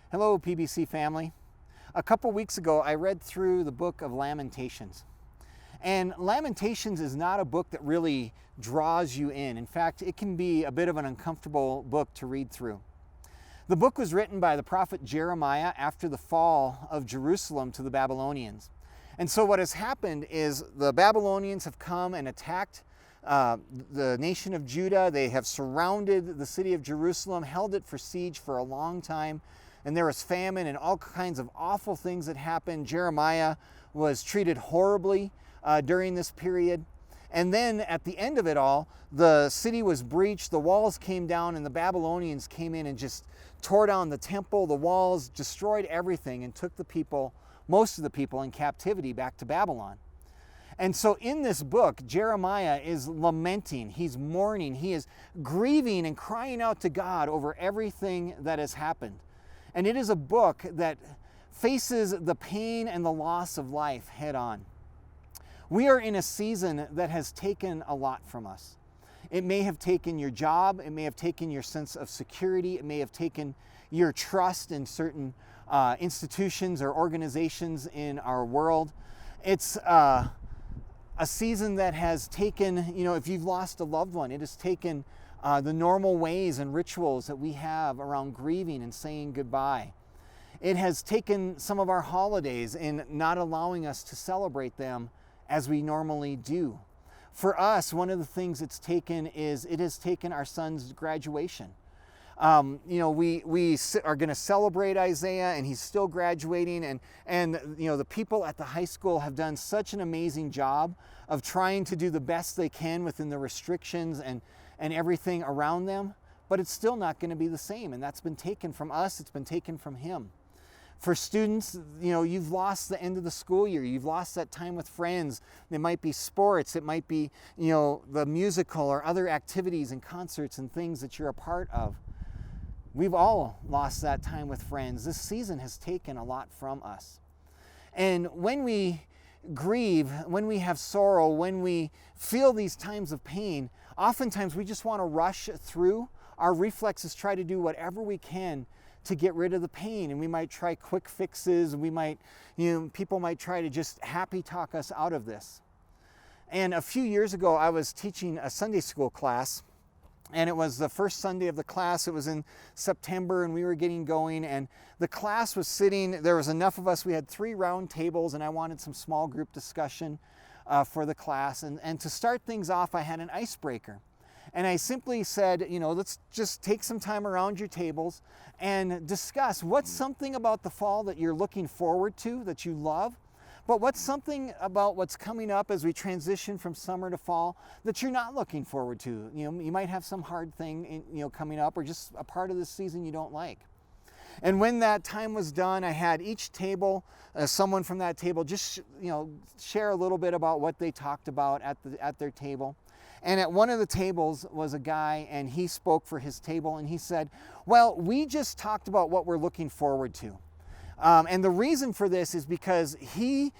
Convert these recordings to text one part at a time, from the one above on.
Hello, PBC family. A couple weeks ago, I read through the book of Lamentations. And Lamentations is not a book that really draws you in. In fact, it can be a bit of an uncomfortable book to read through. The book was written by the prophet Jeremiah after the fall of Jerusalem to the Babylonians. And so what has happened is the Babylonians have come and attacked the nation of Judah. They have surrounded the city of Jerusalem, held it for siege for a long time. And there was famine and all kinds of awful things that happened. Jeremiah was treated horribly during this period. And then at the end of it all, the city was breached, the walls came down, and the Babylonians came in and just tore down the temple, the walls, destroyed everything, and took the people, most of the people, in captivity back to Babylon. And so in this book, Jeremiah is lamenting, he's mourning, he is grieving and crying out to God over everything that has happened. And it is a book that faces the pain and the loss of life head on. We are in a season that has taken a lot from us. It may have taken your job, it may have taken your sense of security, it may have taken your trust in certain institutions or organizations in our world. It's a season that has taken, if you've lost a loved one, it has taken the normal ways and rituals that we have around grieving and saying goodbye. It has taken some of our holidays in not allowing us to celebrate them as we normally do. For us, one of the things it's taken is it has taken our son's graduation. We are going to celebrate Isaiah, and he's still graduating, and the people at the high school have done such an amazing job of trying to do the best they can within the restrictions and everything around them, but it's still not going to be the same, and that's been taken from us, it's been taken from him. For students, you've lost the end of the school year, you've lost that time with friends. It might be sports, it might be, the musical or other activities and concerts and things that you're a part of. We've all lost that time with friends. This season has taken a lot from us. And when we grieve, when we have sorrow, when we feel these times of pain, oftentimes we just want to rush through. Our reflexes try to do whatever we can to get rid of the pain, and we might try quick fixes, and we might, people might try to just happy talk us out of this. And a few years ago, I was teaching a Sunday school class, and it was the first Sunday of the class. It was in September, and we were getting going, and the class was sitting, there was enough of us, we had 3 round tables, and I wanted some small group discussion for the class. And to start things off, I had an icebreaker. And I simply said, let's just take some time around your tables and discuss what's something about the fall that you're looking forward to, that you love, but what's something about what's coming up as we transition from summer to fall that you're not looking forward to. You might have some hard thing, coming up, or just a part of this season you don't like. And when that time was done, I had each table, someone from that table, just share a little bit about what they talked about at their table. And at one of the tables was a guy, and he spoke for his table, and he said, well, we just talked about what we're looking forward to. And the reason for this is because he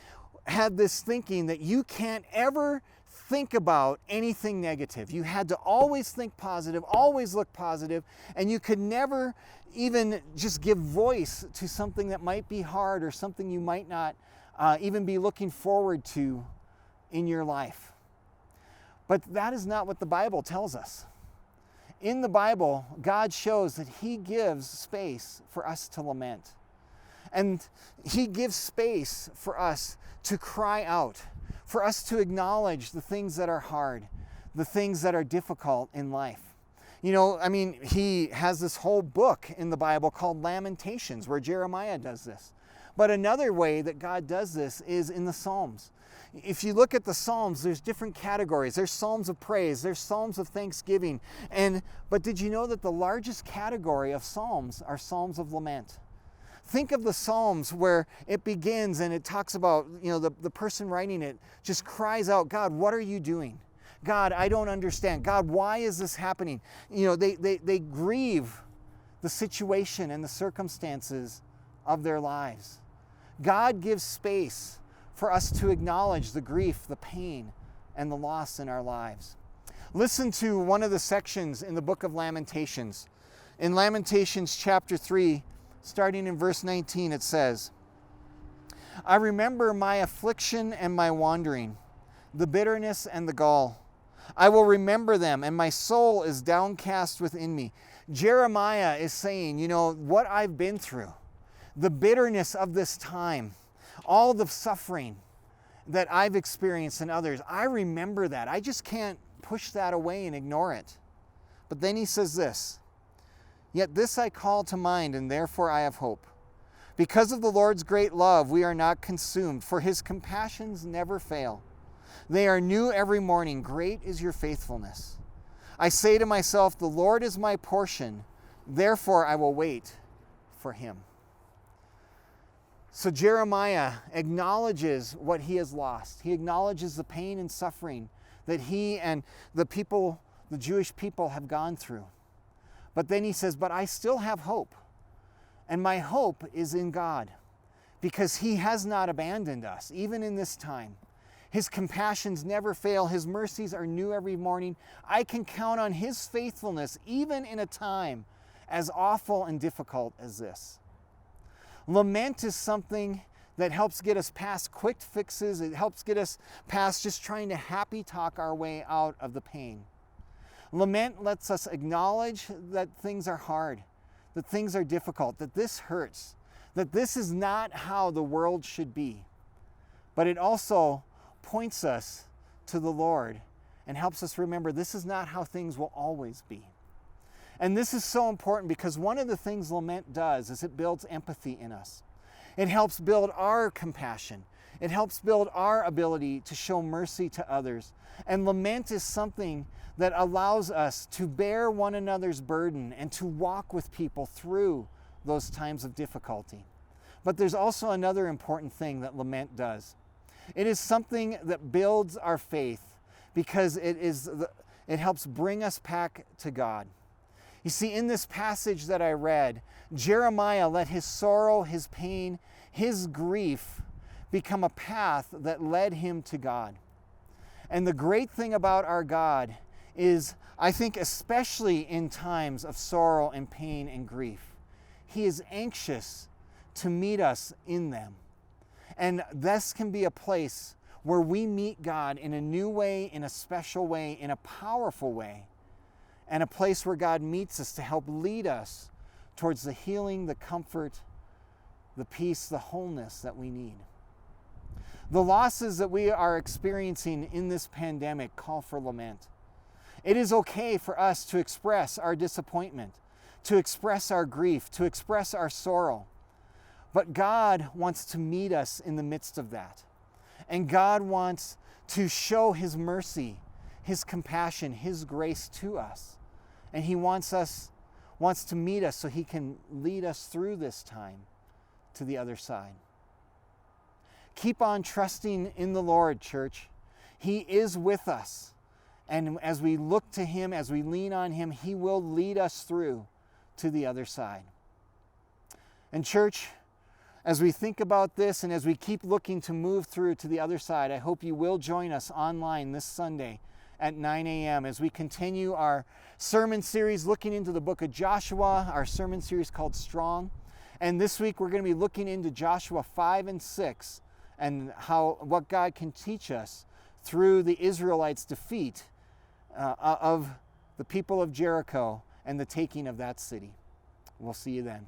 had this thinking that you can't ever think about anything negative. You had to always think positive, always look positive, and you could never even just give voice to something that might be hard or something you might not even be looking forward to in your life. But that is not what the Bible tells us. In the Bible, God shows that He gives space for us to lament. And He gives space for us to cry out, for us to acknowledge the things that are hard, the things that are difficult in life. He has this whole book in the Bible called Lamentations, where Jeremiah does this. But another way that God does this is in the Psalms. If you look at the Psalms, there's different categories. There's Psalms of praise, there's Psalms of thanksgiving. But did you know that the largest category of Psalms are Psalms of lament? Think of the Psalms where it begins and it talks about, the person writing it just cries out, God, what are you doing? God, I don't understand. God, why is this happening? They grieve the situation and the circumstances of their lives. God gives space for us to acknowledge the grief, the pain, and the loss in our lives. Listen to one of the sections in the book of Lamentations. In Lamentations chapter 3, Starting in verse 19, it says, I remember my affliction and my wandering, the bitterness and the gall. I will remember them, and my soul is downcast within me. Jeremiah is saying, what I've been through, the bitterness of this time, all the suffering that I've experienced and others, I remember that. I just can't push that away and ignore it. But then he says this, yet this I call to mind, and therefore I have hope. Because of the Lord's great love, we are not consumed, for his compassions never fail. They are new every morning. Great is your faithfulness. I say to myself, the Lord is my portion, therefore I will wait for him. So Jeremiah acknowledges what he has lost. He acknowledges the pain and suffering that he and the Jewish people have gone through. But then he says, but I still have hope. And my hope is in God, because he has not abandoned us, even in this time. His compassions never fail. His mercies are new every morning. I can count on his faithfulness, even in a time as awful and difficult as this. Lament is something that helps get us past quick fixes. It helps get us past just trying to happy talk our way out of the pain. Lament lets us acknowledge that things are hard, that things are difficult, that this hurts, that this is not how the world should be. But it also points us to the Lord and helps us remember this is not how things will always be. And this is so important because one of the things lament does is it builds empathy in us. It helps build our compassion. It helps build our ability to show mercy to others. And lament is something that allows us to bear one another's burden and to walk with people through those times of difficulty. But there's also another important thing that lament does. It is something that builds our faith because it helps bring us back to God. You see, in this passage that I read, Jeremiah let his sorrow, his pain, his grief become a path that led him to God. And the great thing about our God is, I think especially in times of sorrow and pain and grief, he is anxious to meet us in them. And this can be a place where we meet God in a new way, in a special way, in a powerful way, and a place where God meets us to help lead us towards the healing, the comfort, the peace, the wholeness that we need. The losses that we are experiencing in this pandemic call for lament. It is okay for us to express our disappointment, to express our grief, to express our sorrow. But God wants to meet us in the midst of that. And God wants to show his mercy, his compassion, his grace to us. And he wants to meet us so he can lead us through this time to the other side. Keep on trusting in the Lord, church. He is with us. And as we look to him, as we lean on him, he will lead us through to the other side. And church, as we think about this and as we keep looking to move through to the other side, I hope you will join us online this Sunday at 9 a.m. as we continue our sermon series looking into the book of Joshua, our sermon series called Strong. And this week we're going to be looking into Joshua 5 and 6 and what God can teach us through the Israelites' defeat of the people of Jericho and the taking of that city. We'll see you then.